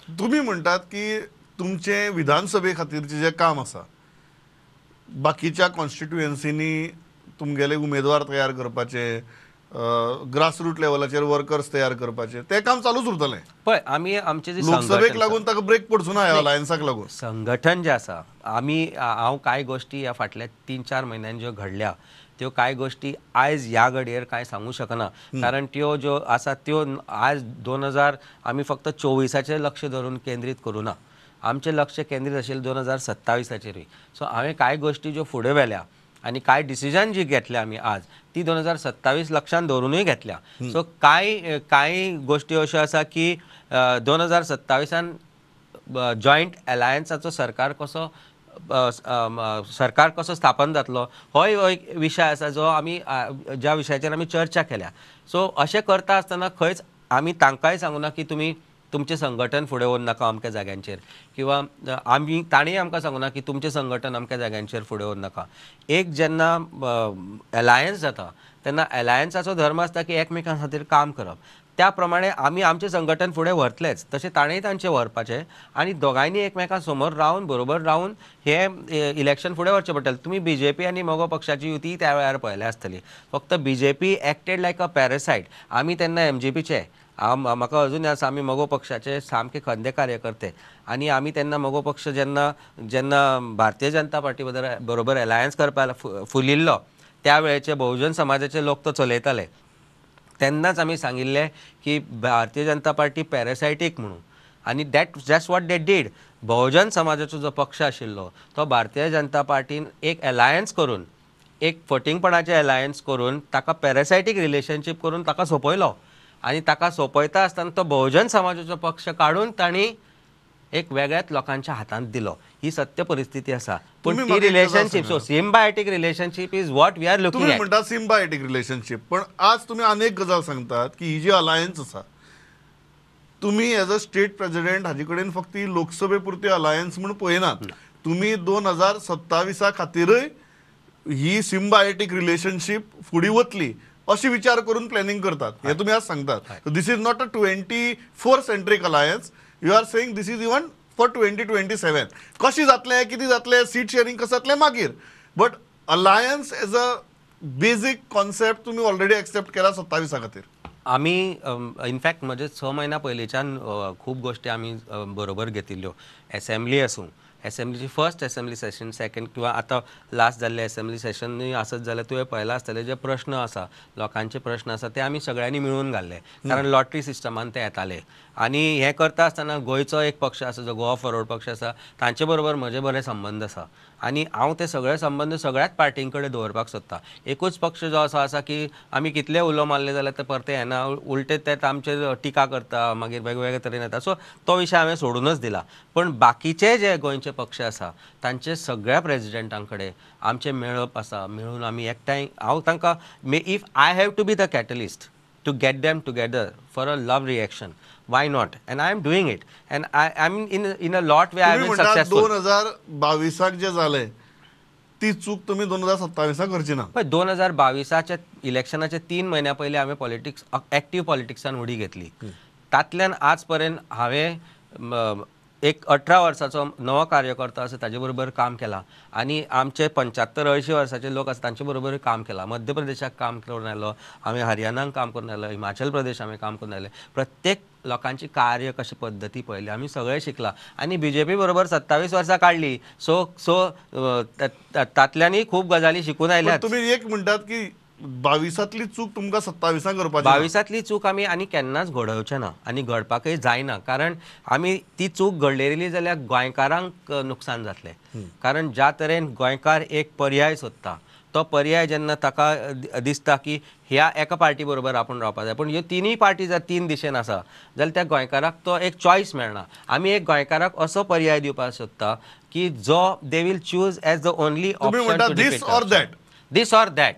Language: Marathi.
तुम्ही म्हणतात की तुमचे विधानसभे खातीरचे जे काम आसा बाकीच्या कॉन्स्टिट्युएन्सीनी तुमगेले उमेदवार तयार करपाचे ग्रासरूट लेवलाचेर वर्कर्स तयार करपाचे ते काम चालूच उरतलें पळय आमी आमचे जे लोकसभेक लागून ताका ब्रेक पडचो ना ह्या अलायन्साक लागून संघटन जे आसा हांव कांय गोश्टी ह्या फाटल्या 3-4 म्हयन्यांनी ज्यो घडल्या त्यो कांय गोश्टी आयज ह्या घडयेर कांय सांगू शकना कारण त्यो ज्यो आसा त्यो आज 2000 आमी फक्त 24चे लक्ष धरून केंद्रीत करूं ना आमचें लक्ष केंद्रीत आशिल्लें 2027चेरूय सो हांवें कांय गोश्टी ज्यो फुडें व्हेल्या आनी कांय डिसिजन जी घेतल्या आमी आज ती 2027 लक्षांत धरूनय घेतल्या सो कांय गोश्टी अश्यो आसा की 2027 जॉयंट अलायन्साचो सरकार कसो स्थापन जातलो हो एक विशय आसा जो आमी ज्या विशयाचेर आमी चर्चा केल्या सो अशें करता आसतना खंयच आमी तांकांय सांगूना की तुमी तुमचें संघटन फुडें व्हरून नाका अमक्या जाग्यांचेर किंवा ताणीय आमकां सांगूना की तुमचें संघटन अमक्या जाग्यांचेर फुडें व्हरून नाका एक जेन्ना अलायन्स जाता तेन्ना अलायन्साचो धर्म आसता की एकमेकां खातीर काम करप त्या प्रमाणे आमी आमचें संघटन फुडें व्हरतलेच तशें ताणेंय तांचें व्हरपाचें आनी दोगांयनी एकमेकां समोर रावन बरोबर रावन हे इलेक्शन फुडें व्हरचें पडटलें तुमी बीजेपी आनी मोगो पक्षाची युती त्या वेळार पळयल्या आसतली फक्त बीजेपी एक्टेड लायक अ पॅरासायट आमी तेन्ना एमजीपीचे म्हाका अजून आसा आमी मोगो पक्षाचे सामके खंदे कार्यकर्ते आनी आमी तेन्ना मोगो पक्ष जेन्ना भारतीय जनता पार्टी बरोबर अलायन्स करपाक फुलिल्लो त्या वेळेचे बहुजन समाजाचे लोक तो चलयताले तेन्नाच आमी सांगिल्लें की भारतीय जनता पार्टी पॅरासायटीक म्हणून आनी दॅट्स वॉट दे डीड बहुजन समाजाचो जो पक्ष आशिल्लो तो भारतीय जनता पार्टीन एक अलायन्स करून एक फटींगपणाचें अलायन्स करून ताका पॅरासायटीक रिलेशनशीप करून ताका सोंपयलो आनी ताका सोंपयता आसतना तो बहुजन समाजाचो पक्ष काडून तांणी एक वेगळ्याच लोकांच्या हातांत दिलो ही सत्य परिस्थिती आसा पण ती relationship so symbiotic relationship is what we are looking तुम्ही म्हणटा सिम्बायोटीक रिलेशनशीप पण आज तुम्ही अनेक गजाल सांगतात की ही जी अलायन्स आसा तुम्ही एज अ स्टेट प्रेसिडेंट हाजे कडेन फक्त ही लोकसभे पुरती अलायन्स म्हणून पळयनात तुम्ही 2027 खातीरय ही सिम्बायोटीक रिलेशनशीप फुडें वतली अशी विचार करून प्लॅनिंग करतात हे तुम्ही आज सांगतात this is not a 24 centric alliance you are saying this is even for 2027 कशी जातले किती जातले सीट शेअरिंग कसं जातले मागीर but alliance as a basic concept तुम्ही ऑलरेडी एक्सेप्ट केला 27 खातीर आमी इनफॅक्ट म्हणजे 6 महिना पयलींच्यान खूब गोश्टी आमी बरोबर घेतिल्ल्यो असेंब्ली आसूं असेंब्लीची फर्स्ट असेंब्ली सेशन सेकंड किंवा आतां लास्ट जाल्ले असेंब्ली सेशनूय आसत जाल्यार तुवें पळयलां आसतलें जे प्रश्न आसा लोकांचे प्रश्न आसा ते आमी सगळ्यांनी मिळून घाल्ले कारण लॉटरी सिस्टमान ते येताले आनी हें करता आसतना गोंयचो एक पक्ष आसा जो गोवा फॉरवर्ड पक्ष आसा तांचे बरोबर म्हजे बरे संबंद आसा आनी हांव ते सगळे संबंद सगळ्याच पार्टीं कडेन दवरपाक सोदता एकूच पक्ष जो असो आसा की आमी कितले उलो मारले जाल्यार ते परते येना उलटे ते आमचेर टिका करता मागीर वेगवेगळे तरेन येता सो तो विशय हांवें सोडूनच दिला पण बाकीचे जे गोंयचे पक्ष आसा तांचे सगळ्या प्रेसिडेंटां कडेन आमचें मेळप आसा मेळून आमी एकठांय हांव तांकां if I have to be the catalyst to get them together for a love reaction why not and I am doing it and I'm in a lot where I have been successful 2022 जे झाले ती चूक तुम्ही 2027 करची ना पण 2022च्या इलेक्शनाचे 3 महिन्या पहिले हांवें पॉलिटिक्स ॲक्टिव्ह पॉलिटिक्सान उडी घेतली तातल्यान आज पर्यंत हांवें एक 18 वर्साचो नवो कार्यकर्ता आसा ताजे बरोबर काम केला आनी आमचे 75-80 वर्साचे लोक आसा तांचे बरोबर काम केला मध्य प्रदेशाक काम करून आयलो हांवें हरियाणाक काम करून आयलो हिमाचल प्रदेश हांवें काम करून आयलें प्रत्येक लोकांची कार्य कशी पद्दती पळयली आमी सगळे शिकला आनी बीजेपी बरोबर 27 वर्सां काडली सो तातल्यानय खूब गजाली शिकून आयल्यात तुम्ही एक म्हणटात की 22तली चूक तुमकां 27 करपाची 22तली चूक आमी आनी केन्नाच घडोवचे ना आनी घडपाकय जायना कारण आमी ती चूक घडलेली जाल्यार गोंयकारांक नुकसान जातलें कारण ज्या तरेन गोंयकार एक पर्याय सोदता तो पर्याय जेन्ना ताका दिसता की ह्या एका पार्टी बरोबर आपण रावपाक जाय पूण ह्यो तिनूय पार्टी जर 3 दिशेन आसा जाल्यार त्या गोंयकाराक तो एक चॉयस मेळना आमी एक गोंयकाराक असो पर्याय दिवपाक सोदता की जो they will choose as the only option this or that this or that